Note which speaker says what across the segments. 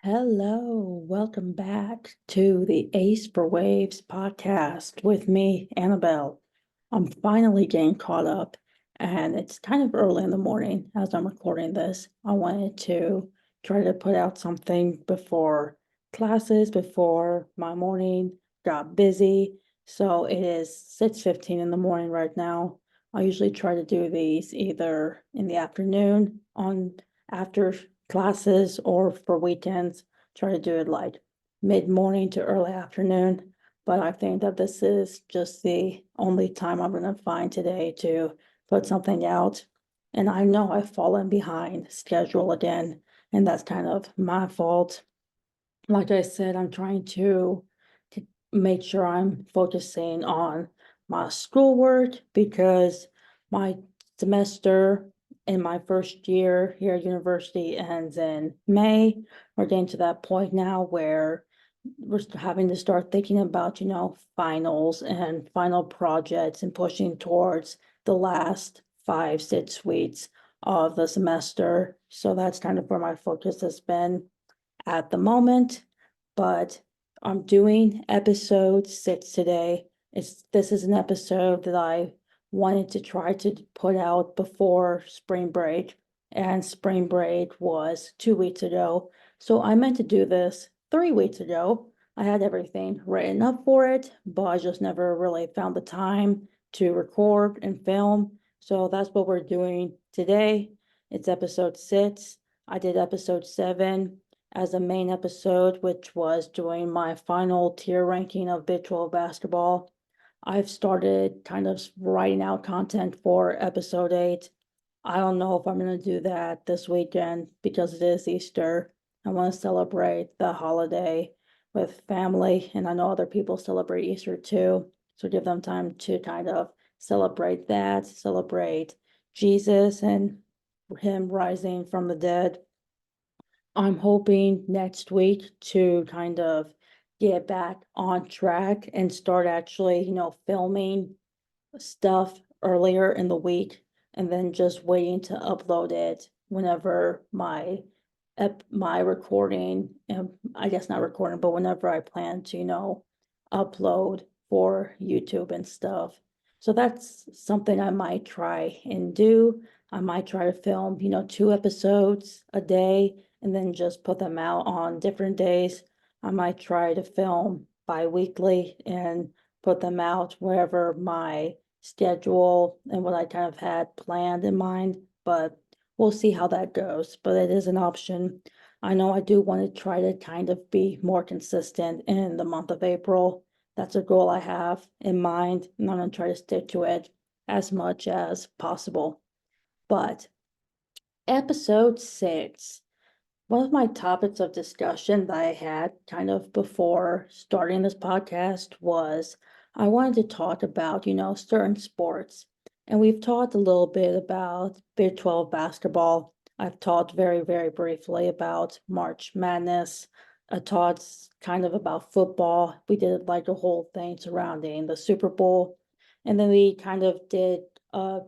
Speaker 1: Hello, welcome back to the Ace for Waves podcast with me, Annabelle. I'm finally getting caught up, and it's kind of early in the morning as I'm recording this. I wanted to try to put out something before classes, before my morning got busy. So it is 6:15 in the morning right now. I usually try to do these either in the afternoon on after classes or for weekends, try to do it like mid-morning to early afternoon. But I think that this is just the only time I'm gonna find today to put something out. And I know I've fallen behind schedule again, and that's kind of my fault. Like I said, I'm trying to make sure I'm focusing on my schoolwork because my semester in my first year here at university ends in May. We're getting to that point now where we're having to start thinking about, finals and final projects and pushing towards the last 5, 6 weeks of the semester. So that's kind of where my focus has been at the moment, but I'm doing episode 6 today. This is an episode that I wanted to try to put out before spring break, and spring break was 2 weeks ago. So I meant to do this 3 weeks ago. I had everything written up for it, but I just never really found the time to record and film. So that's what we're doing today. It's episode 6. I did episode 7 as a main episode, which was doing my final tier ranking of Big 12 basketball. I've started kind of writing out content for episode 8. I don't know if I'm going to do that this weekend because it is Easter. I want to celebrate the holiday with family, and I know other people celebrate Easter too. So give them time to kind of celebrate that, celebrate Jesus and him rising from the dead. I'm hoping next week to kind of get back on track and start actually, filming stuff earlier in the week and then just waiting to upload it whenever my recording, and I guess not recording, but whenever I plan to, upload for YouTube and stuff. So that's something I might try and do. I might try to film, 2 episodes a day and then just put them out on different days. I might try to film bi-weekly and put them out wherever my schedule and what I kind of had planned in mind, but we'll see how that goes. But it is an option. I know I do want to try to kind of be more consistent in the month of April. That's a goal I have in mind, and I'm going to try to stick to it as much as possible. But episode 6, one of my topics of discussion that I had kind of before starting this podcast was I wanted to talk about, certain sports. And we've talked a little bit about Big 12 basketball. I've talked very, very briefly about March Madness. I talked kind of about football. We did like a whole thing surrounding the Super Bowl. And then we kind of did a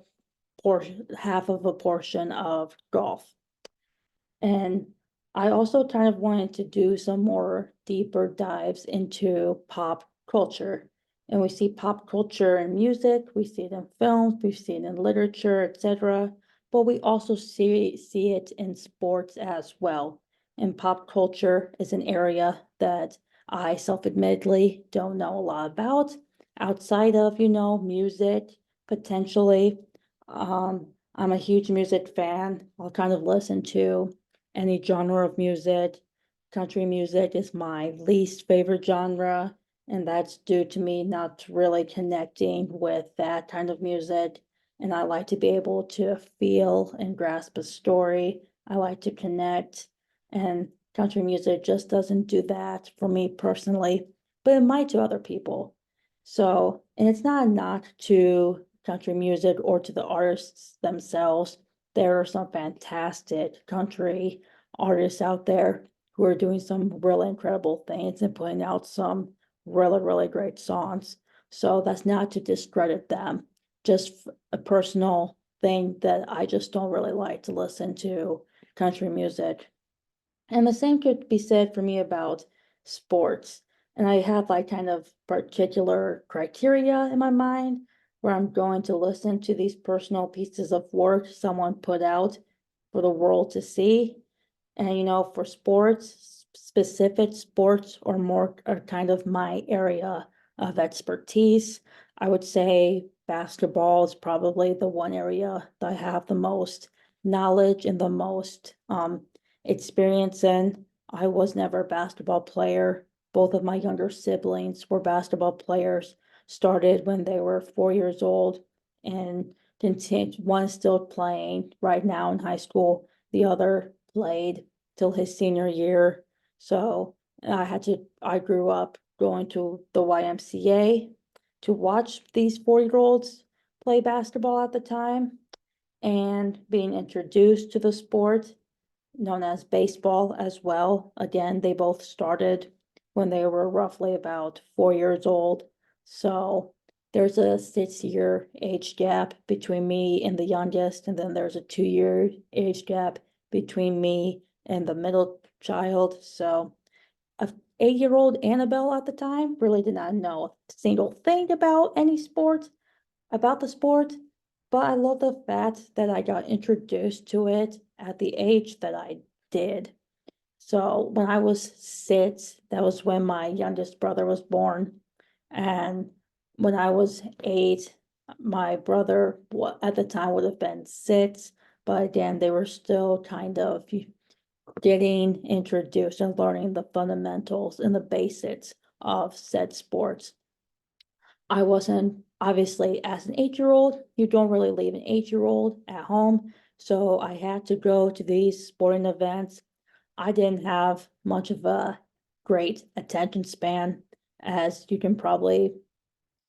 Speaker 1: portion, half of a portion of golf. And I also kind of wanted to do some more deeper dives into pop culture. And we see pop culture in music, we see it in films, we see it in literature, etc. But we also see it in sports as well. And pop culture is an area that I self-admittedly don't know a lot about outside of, music, potentially. I'm a huge music fan. I'll kind of listen to any genre of music. Country music is my least favorite genre, and that's due to me not really connecting with that kind of music. And I like to be able to feel and grasp a story. I like to connect, and country music just doesn't do that for me personally, but it might to other people. So, and it's not a knock to country music or to the artists themselves. There are some fantastic country artists out there who are doing some really incredible things and putting out some really, really great songs. So that's not to discredit them, just a personal thing that I just don't really like to listen to country music. And the same could be said for me about sports. And I have like kind of particular criteria in my mind where I'm going to listen to these personal pieces of work someone put out for the world to see. And for sports, specific sports or more are kind of my area of expertise. I would say basketball is probably the one area that I have the most knowledge and the most experience in. I was never a basketball player. Both of my younger siblings were basketball players, started when they were 4 years old and continued. One is still playing right now in high school. The other played till his senior year. So I grew up going to the YMCA to watch these 4-year-olds play basketball at the time and being introduced to the sport known as baseball as well. Again, they both started when they were roughly about 4 years old. So there's a 6-year age gap between me and the youngest, and then there's a 2-year age gap between me and the middle child. So a 8-year-old Annabelle at the time really did not know a single thing about any sport, about the sport, but I love the fact that I got introduced to it at the age that I did. So when I was 6, that was when my youngest brother was born. And when I was 8, my brother at the time would have been 6. But again, they were still kind of getting introduced and learning the fundamentals and the basics of said sports. I wasn't obviously as an 8-year-old, you don't really leave an 8-year-old at home. So I had to go to these sporting events. I didn't have much of a great attention span, as you can probably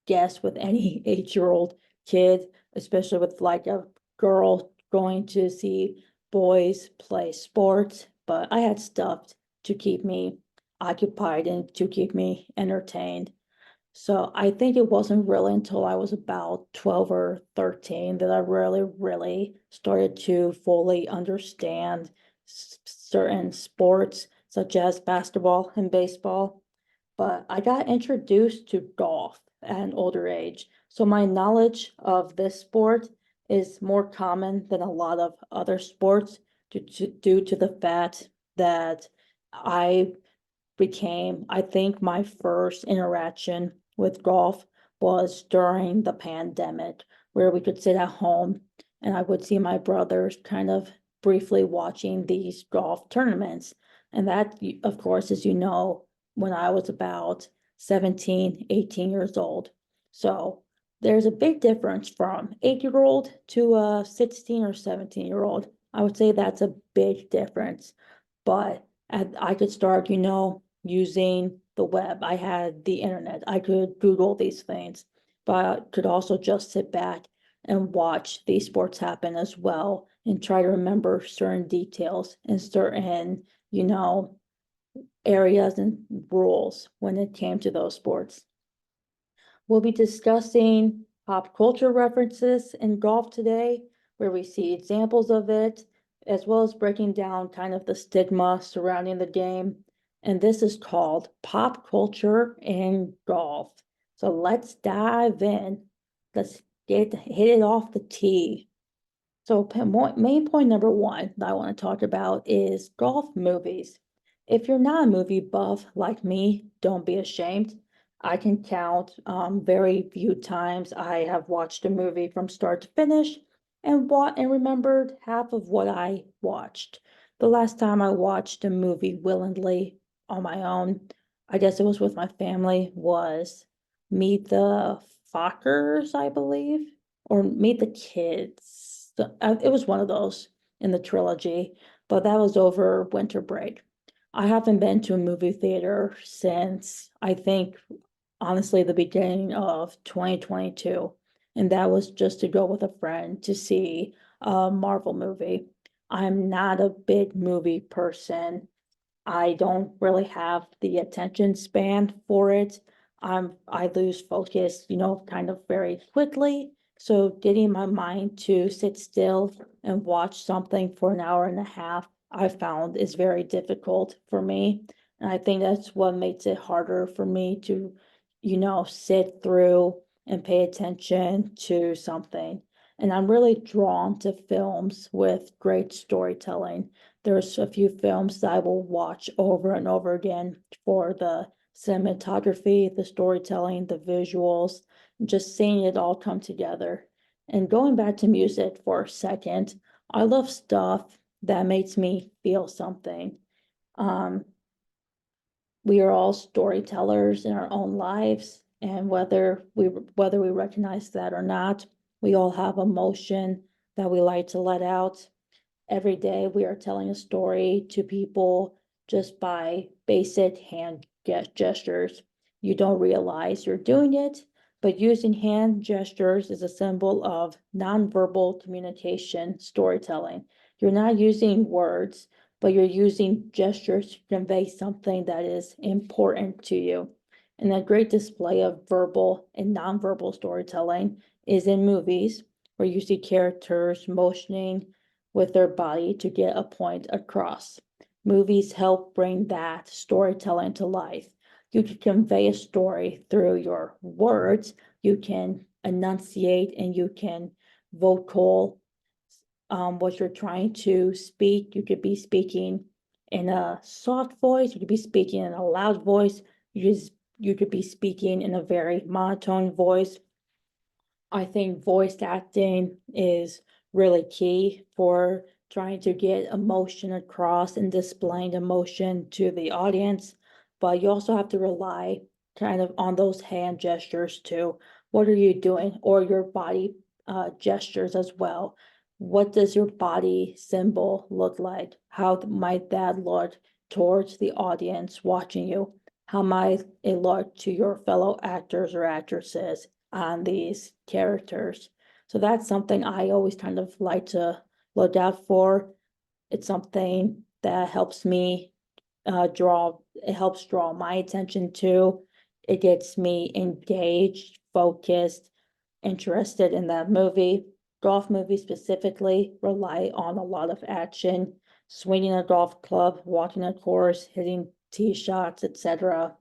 Speaker 1: guess with any 8-year-old kid, especially with like a girl going to see boys play sports. But I had stuff to keep me occupied and to keep me entertained. So I think it wasn't really until I was about 12 or 13 that I really started to fully understand certain sports such as basketball and baseball. But I got introduced to golf at an older age. So my knowledge of this sport is more common than a lot of other sports due to the fact that I I think my first interaction with golf was during the pandemic, where we could sit at home and I would see my brothers kind of briefly watching these golf tournaments. And that, of course, as you know, when I was about 17, 18 years old. So there's a big difference from 8-year-old to a 16 or 17-year-old. I would say that's a big difference. But I could start, using the web. I had the internet. I could Google these things, but I could also just sit back and watch these sports happen as well and try to remember certain details and certain, areas and rules when it came to those sports. We'll be discussing pop culture references in golf today, where we see examples of it, as well as breaking down kind of the stigma surrounding the game. And this is called Pop Culture in Golf. So let's dive in. Let's hit it off the tee. So main point number one that I want to talk about is golf movies. If you're not a movie buff like me, don't be ashamed. I can count very few times I have watched a movie from start to finish and remembered half of what I watched. The last time I watched a movie willingly on my own, I guess it was with my family, was Meet the Fockers, I believe, or Meet the Kids. It was one of those in the trilogy, but that was over winter break. I haven't been to a movie theater since I think honestly the beginning of 2022, and that was just to go with a friend to see a Marvel movie. I'm not a big movie person. I don't really have the attention span for it. I lose focus, kind of very quickly. So getting my mind to sit still and watch something for an hour and a half, I found is very difficult for me. And I think that's what makes it harder for me to, sit through and pay attention to something. And I'm really drawn to films with great storytelling. There's a few films that I will watch over and over again for the cinematography, the storytelling, the visuals, just seeing it all come together. And going back to music for a second, I love stuff that makes me feel something. Um, we are all storytellers in our own lives, and whether we recognize that or not, we all have emotion that we like to let out. Every day we are telling a story to people just by basic hand gestures. You don't realize you're doing it, but using hand gestures is a symbol of nonverbal communication storytelling. You're not using words, but you're using gestures to convey something that is important to you. And a great display of verbal and nonverbal storytelling is in movies, where you see characters motioning with their body to get a point across. Movies help bring that storytelling to life. You can convey a story through your words, you can enunciate, and you can vocal what you're trying to speak. You could be speaking in a soft voice, you could be speaking in a loud voice, you could be speaking in a very monotone voice. I think voice acting is really key for trying to get emotion across and displaying emotion to the audience. But you also have to rely kind of on those hand gestures too. What are you doing? Or your body gestures as well. What does your body symbol look like? How might that look towards the audience watching you? How might it look to your fellow actors or actresses on these characters? So that's something I always kind of like to look out for. It's something that helps me it helps draw my attention to. It gets me engaged, focused, interested in that movie. Golf movies specifically rely on a lot of action, swinging a golf club, walking a course, hitting tee shots, etc.,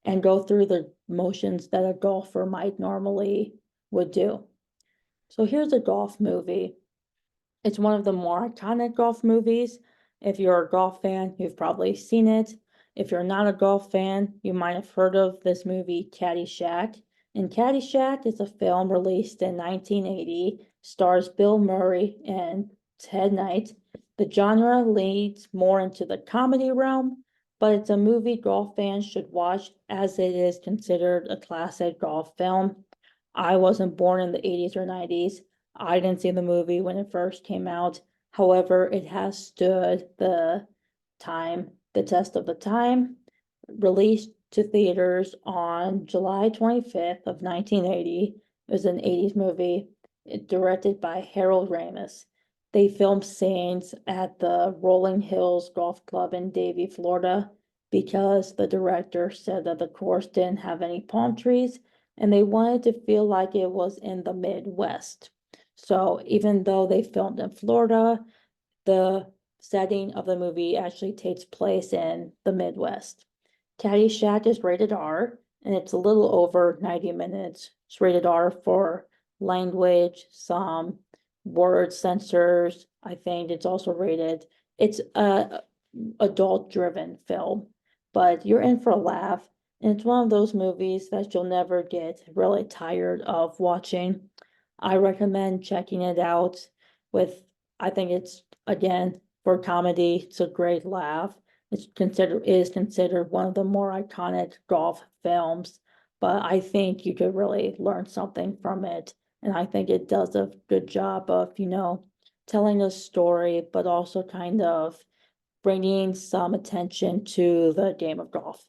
Speaker 1: and go through the motions that a golfer might normally would do. So here's a golf movie. It's one of the more iconic golf movies. If you're a golf fan, you've probably seen it. If you're not a golf fan, you might have heard of this movie, Caddyshack. And Caddyshack is a film released in 1980, stars Bill Murray and Ted Knight. The genre leads more into the comedy realm, but it's a movie golf fans should watch as it is considered a classic golf film. I wasn't born in the 80s or 90s. I didn't see the movie when it first came out. However, it has stood the test of the time. Released to theaters on July 25th of 1980. It was an 80s movie, directed by Harold Ramis. They filmed scenes at the Rolling Hills Golf Club in Davie, Florida, because the director said that the course didn't have any palm trees and they wanted to feel like it was in the Midwest. So even though they filmed in Florida, the setting of the movie actually takes place in the Midwest. Caddyshack is rated R, and it's a little over 90 minutes. It's rated R for language, some word censors. I think it's also rated, it's a adult-driven film, but you're in for a laugh. And it's one of those movies that you'll never get really tired of watching. I recommend checking it out with, I think it's, again, for comedy, it's a great laugh. Is considered one of the more iconic golf films, but I think you could really learn something from it. And I think it does a good job of, telling a story, but also kind of bringing some attention to the game of golf.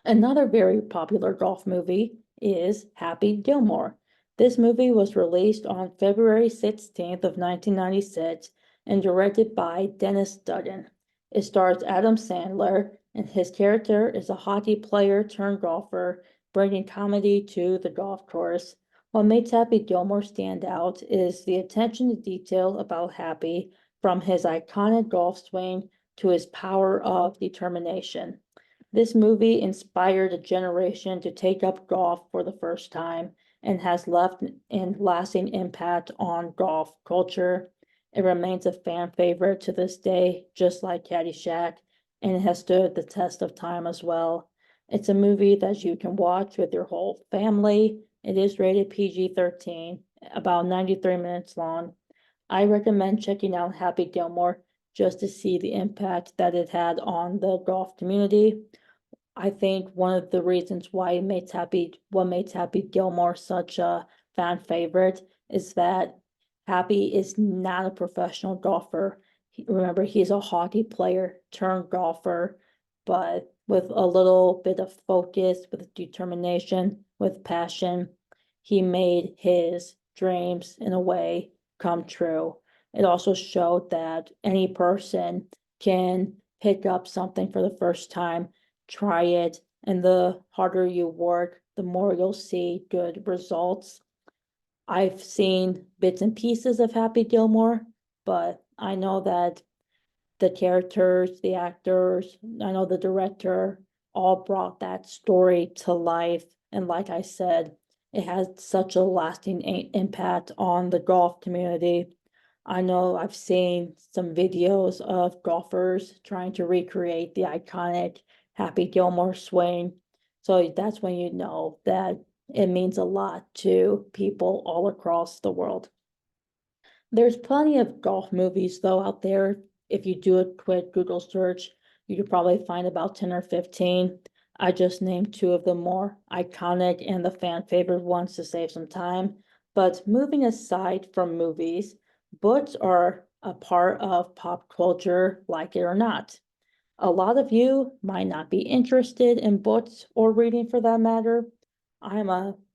Speaker 1: Another very popular golf movie is Happy Gilmore. This movie was released on February 16th of 1996 and directed by Dennis Duggan. It stars Adam Sandler, and his character is a hockey player turned golfer, bringing comedy to the golf course. What makes Happy Gilmore stand out is the attention to detail about Happy, from his iconic golf swing to his power of determination. This movie inspired a generation to take up golf for the first time and has left a lasting impact on golf culture. It remains a fan favorite to this day, just like Caddyshack, and it has stood the test of time as well. It's a movie that you can watch with your whole family. It is rated PG-13, about 93 minutes long. I recommend checking out Happy Gilmore just to see the impact that it had on the golf community. I think one of the reasons why what makes Happy Gilmore such a fan favorite is that Happy is not a professional golfer. Remember, he's a hockey player turned golfer, but with a little bit of focus, with determination, with passion, he made his dreams in a way come true. It also showed that any person can pick up something for the first time, try it, and the harder you work, the more you'll see good results. I've seen bits and pieces of Happy Gilmore, but I know that the characters, the actors, I know the director all brought that story to life. And like I said, it has such a lasting impact on the golf community. I know I've seen some videos of golfers trying to recreate the iconic Happy Gilmore swing. So that's when you know that it means a lot to people all across the world. There's plenty of golf movies though out there. If you do a quick Google search, you could probably find about 10 or 15. I just named two of the more iconic and the fan favorite ones to save some time. But moving aside from movies, books are a part of pop culture, like it or not. A lot of you might not be interested in books or reading for that matter.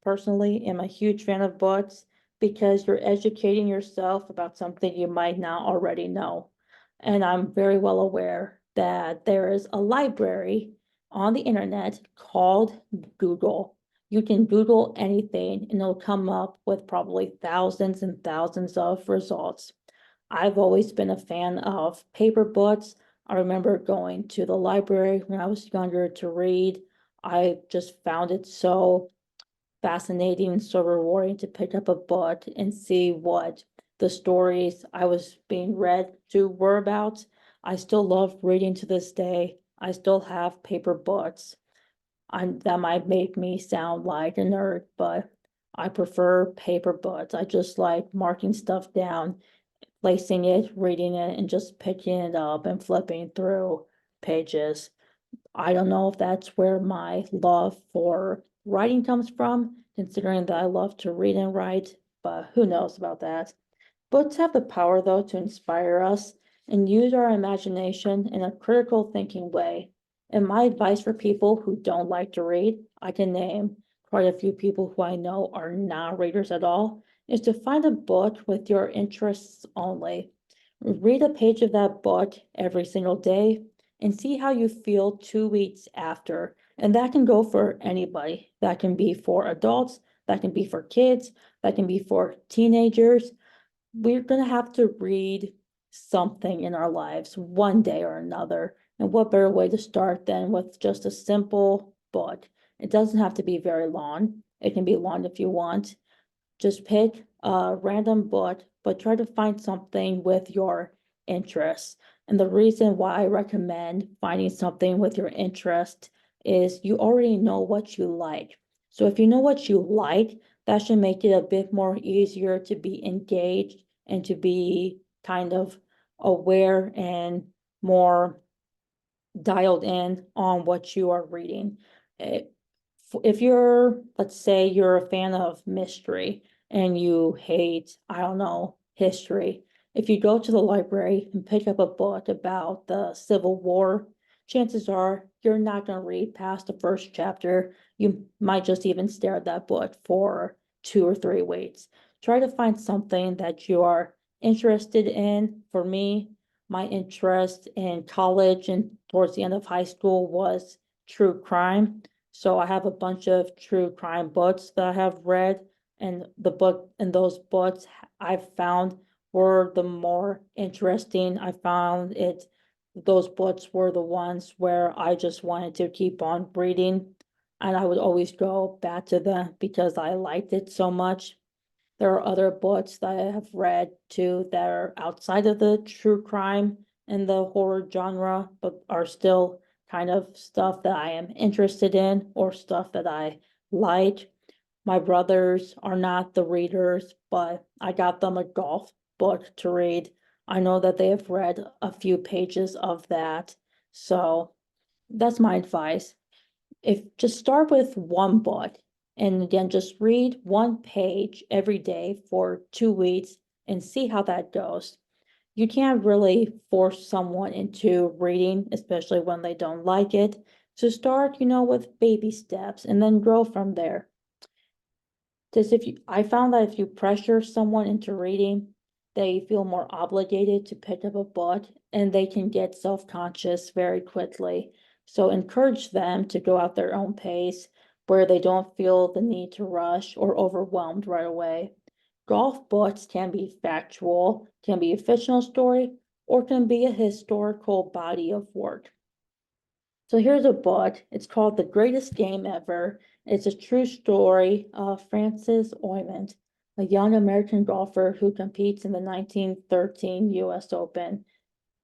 Speaker 1: Personally am a huge fan of books because you're educating yourself about something you might not already know. And I'm very well aware that there is a library on the internet called Google. You can Google anything and it'll come up with probably thousands and thousands of results. I've always been a fan of paper books. I remember going to the library when I was younger to read. I just found it so fascinating and so rewarding to pick up a book and see what the stories I was being read to were about. I still love reading to this day. I still have paper books. That might make me sound like a nerd, but I prefer paper books. I just like marking stuff down, placing it, reading it, and just picking it up and flipping through pages. I don't know if that's where my love for writing comes from, considering that I love to read and write, but who knows about that. Books have the power, though, to inspire us and use our imagination in a critical thinking way. And my advice for people who don't like to read, I can name quite a few people who I know are not readers at all, is to find a book with your interests only. Read a page of that book every single day and see how you feel 2 weeks after. And that can go for anybody. That can be for adults, that can be for kids, that can be for teenagers. We're going to have to read something in our lives one day or another. And what better way to start than with just a simple book? It doesn't have to be very long. It can be long if you want. Just pick a random book, but try to find something with your interests. And the reason why I recommend finding something with your interest is you already know what you like. So if you know what you like, that should make it a bit more easier to be engaged and to be kind of aware and more dialed in on what you are reading. If you're, let's say you're a fan of mystery and you hate, I don't know, history, if you go to the library and pick up a book about the Civil War, chances are you're not going to read past the first chapter. You might just even stare at that book for 2 or 3 weeks. Try to find something that you are interested in. For me, my interest in college and towards the end of high school was true crime. So I have a bunch of true crime books that I have read. And those books I've found were the more interesting. I found those books were the ones where I just wanted to keep on reading, and I would always go back to them because I liked it so much. There are other books that I have read too that are outside of the true crime and the horror genre, but are still kind of stuff that I am interested in or stuff that I like. My brothers are not the readers, but I got them a golf book to read. I know that they have read a few pages of that. So that's my advice. If just start with one book and again, just read one page every day for 2 weeks and see how that goes. You can't really force someone into reading, especially when they don't like it. So start, with baby steps and then grow from there. Because I found that if you pressure someone into reading, they feel more obligated to pick up a book and they can get self-conscious very quickly. So encourage them to go at their own pace where they don't feel the need to rush or overwhelmed right away. Golf books can be factual, can be a fictional story, or can be a historical body of work. So here's a book. It's called The Greatest Game Ever. It's a true story of Francis Oymond, a young American golfer who competes in the 1913 US Open.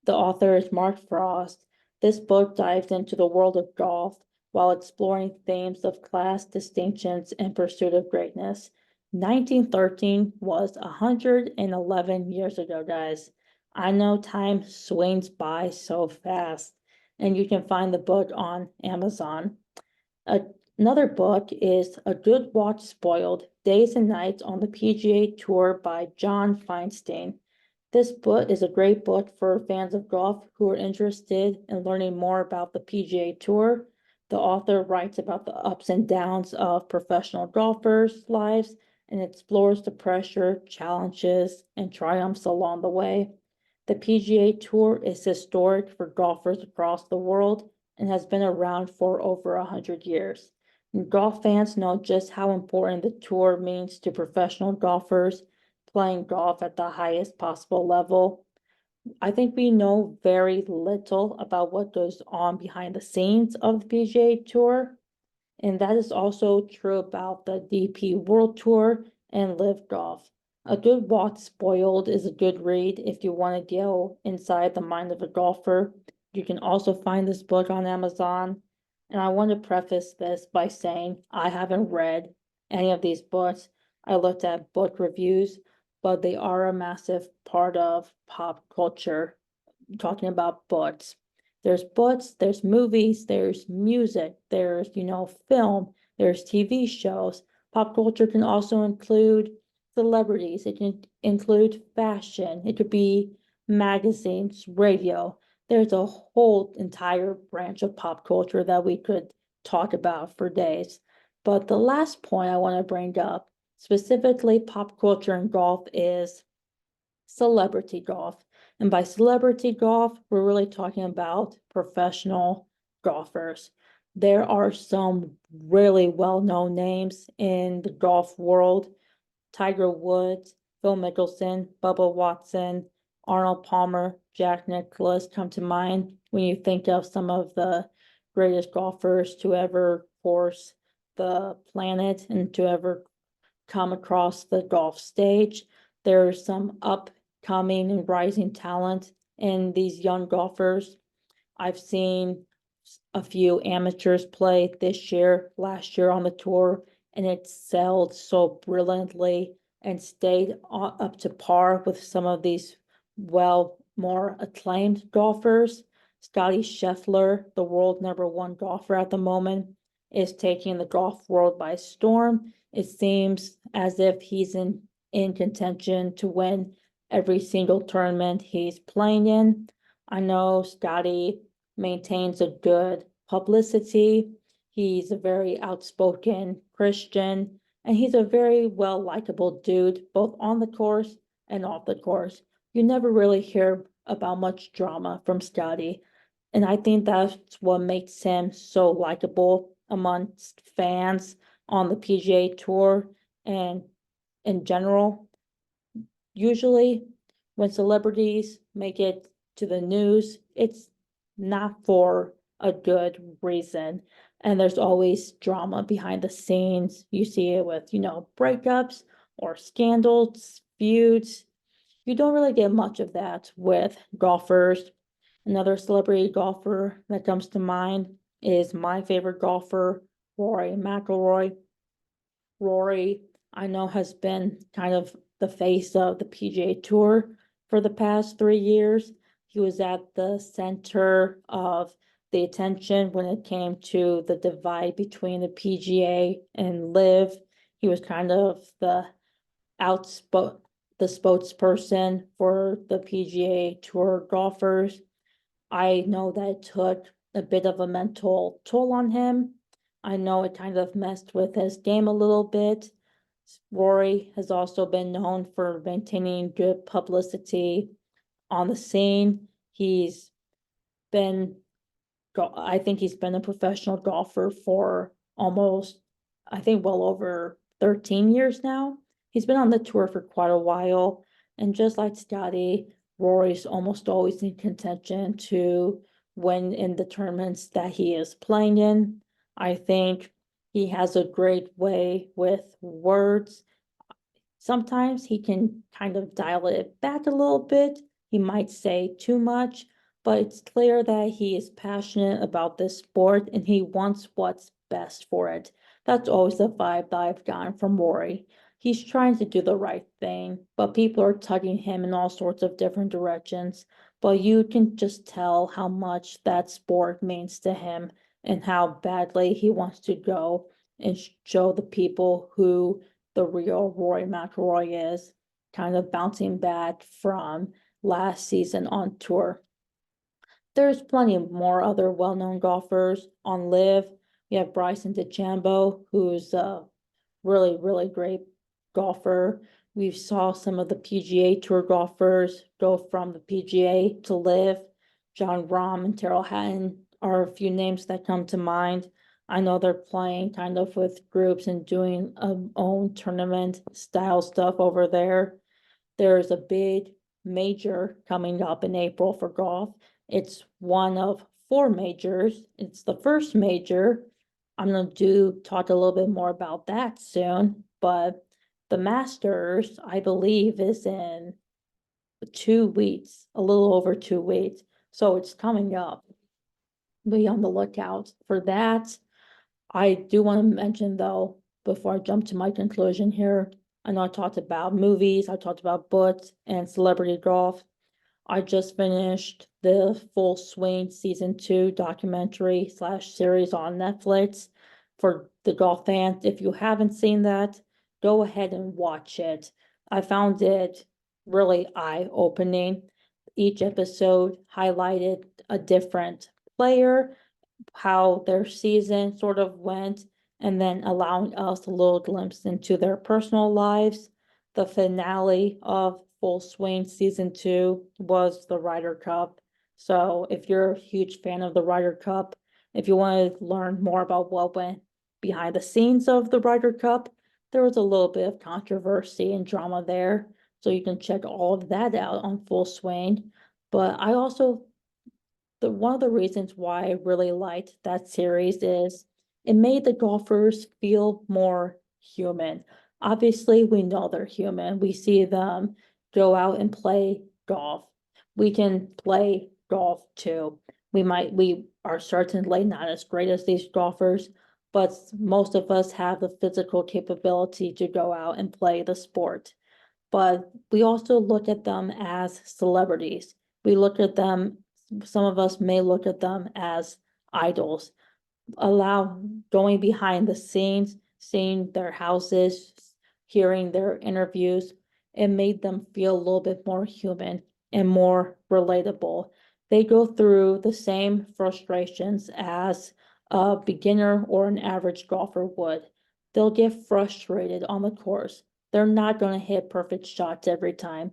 Speaker 1: The author is Mark Frost. This book dives into the world of golf while exploring themes of class, distinctions, and pursuit of greatness. 1913 was 111 years ago, guys. I know time swings by so fast, and you can find the book on Amazon. Another book is A Good Watch Spoiled, Days and Nights on the PGA Tour by John Feinstein. This book is a great book for fans of golf who are interested in learning more about the PGA Tour. The author writes about the ups and downs of professional golfers' lives and explores the pressure, challenges, and triumphs along the way. The PGA Tour is historic for golfers across the world and has been around for over 100 years. And golf fans know just how important the tour means to professional golfers playing golf at the highest possible level. I think we know very little about what goes on behind the scenes of the PGA Tour. And that is also true about the DP World Tour and Live Golf. A Good Watch Spoiled is a good read if you want to go inside the mind of a golfer. You can also find this book on Amazon. And I want to preface this by saying I haven't read any of these books. I looked at book reviews, but they are a massive part of pop culture, talking about books. There's books, there's movies, there's music, there's, film, there's TV shows. Pop culture can also include celebrities, it can include fashion, it could be magazines, radio. There's a whole entire branch of pop culture that we could talk about for days. But the last point I want to bring up, specifically pop culture and golf, is celebrity golf. And by celebrity golf, we're really talking about professional golfers. There are some really well-known names in the golf world. Tiger Woods, Phil Mickelson, Bubba Watson, Arnold Palmer, Jack Nicklaus come to mind when you think of some of the greatest golfers to ever course the planet and to ever come across the golf stage. There's some upcoming and rising talent in these young golfers. I've seen a few amateurs play this year, last year on the tour, and it excelled so brilliantly and stayed up to par with some of these more acclaimed golfers. Scotty Scheffler, the world #1 golfer at the moment, is taking the golf world by storm. It seems as if he's in contention to win every single tournament he's playing in. I know Scotty maintains a good publicity. He's a very outspoken Christian, and he's a very well likable dude, both on the course and off the course. You never really hear about much drama from Scotty, and I think that's what makes him so likable amongst fans on the PGA Tour and in general, usually when celebrities make it to the news, it's not for a good reason. And there's always drama behind the scenes. You see it with, breakups or scandals, feuds. You don't really get much of that with golfers. Another celebrity golfer that comes to mind is my favorite golfer, Rory McIlroy. Rory, I know, has been kind of the face of the PGA Tour for the past 3 years. He was at the center of the attention when it came to the divide between the PGA and LIV. He was kind of outspoken, the spokesperson for the PGA Tour golfers. I know that it took a bit of a mental toll on him. I know it kind of messed with his game a little bit. Rory has also been known for maintaining good publicity on the scene. Been, I think he's been a professional golfer for almost, I think, well over 13 years now. He's been on the tour for quite a while. And just like Scotty, Rory's almost always in contention to win in the tournaments that he is playing in. I think he has a great way with words. Sometimes he can kind of dial it back a little bit. He might say too much, but it's clear that he is passionate about this sport and he wants what's best for it. That's always the vibe that I've gotten from Rory. He's trying to do the right thing, but people are tugging him in all sorts of different directions. But you can just tell how much that sport means to him and how badly he wants to go and show the people who the real Rory McIlroy is, kind of bouncing back from last season on tour. There's plenty more other well-known golfers on LIV. We have Bryson DeChambeau, who's a really, really great golfer. We saw some of the PGA Tour golfers go from the PGA to LIV. Jon Rahm and Tyrrell Hatton are a few names that come to mind. I know they're playing kind of with groups and doing own tournament style stuff over there. There's a big major coming up in April for golf. It's one of 4 majors. It's the first major. I'm going to talk a little bit more about that soon, but the Masters, I believe, is in 2 weeks, a little over 2 weeks. So it's coming up. Be on the lookout for that. I do want to mention, though, before I jump to my conclusion here, I know I talked about movies, I talked about books and celebrity golf. I just finished the Full Swing Season 2 documentary slash series on Netflix for the golf fans. If you haven't seen that, go ahead and watch it. I found it really eye-opening. Each episode highlighted a different player, how their season sort of went, and then allowing us a little glimpse into their personal lives. The finale of Full Swing Season 2 was the Ryder Cup. So if you're a huge fan of the Ryder Cup, if you want to learn more about what went behind the scenes of the Ryder Cup, there was a little bit of controversy and drama there. So you can check all of that out on Full Swing. But I also one of the reasons why I really liked that series is it made the golfers feel more human. Obviously, we know they're human. We see them go out and play golf. We can play golf too. We are certainly not as great as these golfers, but most of us have the physical capability to go out and play the sport. But we also look at them as celebrities. We look at them, some of us may look at them as idols. Going behind the scenes, seeing their houses, hearing their interviews, it made them feel a little bit more human and more relatable. They go through the same frustrations as a beginner or an average golfer would. They'll get frustrated on the course. They're not going to hit perfect shots every time.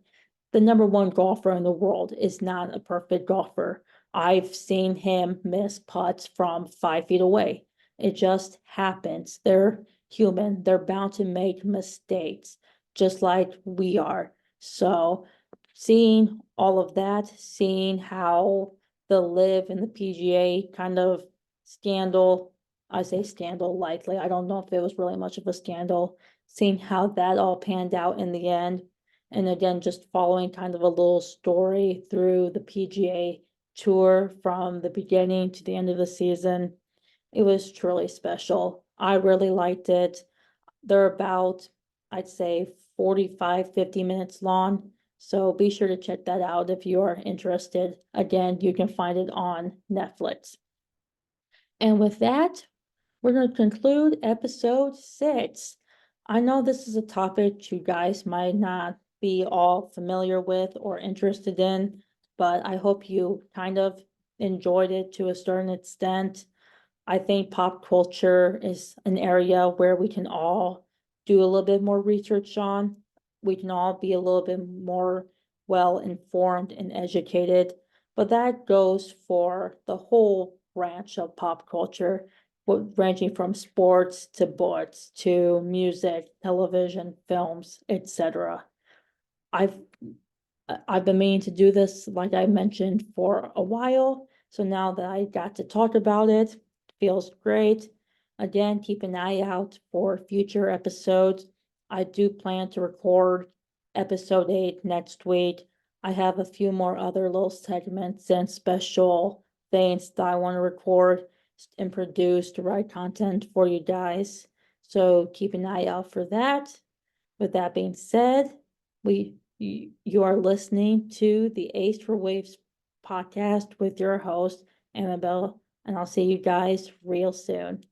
Speaker 1: The number one golfer in the world is not a perfect golfer. I've seen him miss putts from 5 feet away. It just happens. They're human. They're bound to make mistakes. just like we are. So seeing all of that, seeing how the Live and the PGA kind of scandal, I say scandal lightly, I don't know if it was really much of a scandal, seeing how that all panned out in the end. And again, just following kind of a little story through the PGA tour from the beginning to the end of the season. It was truly special. I really liked it. They're about, I'd say 45, 50 minutes long. So be sure to check that out if you are interested. Again, you can find it on Netflix. And with that, we're going to conclude episode 6. I know this is a topic you guys might not be all familiar with or interested in, but I hope you kind of enjoyed it to a certain extent. I think pop culture is an area where we can all do a little bit more research on. We can all be a little bit more well informed and educated, but that goes for the whole branch of pop culture, ranging from sports to books to music, television, films, etc. I've I've been meaning to do this, like I mentioned, for a while. So now that I got to talk about it, feels great. Again, keep an eye out for future episodes. I do plan to record episode 8 next week. I have a few more other little segments and special things that I want to record and produce to write content for you guys. So keep an eye out for that. With that being said, you are listening to the Ace for Waves podcast with your host, Annabelle, and I'll see you guys real soon.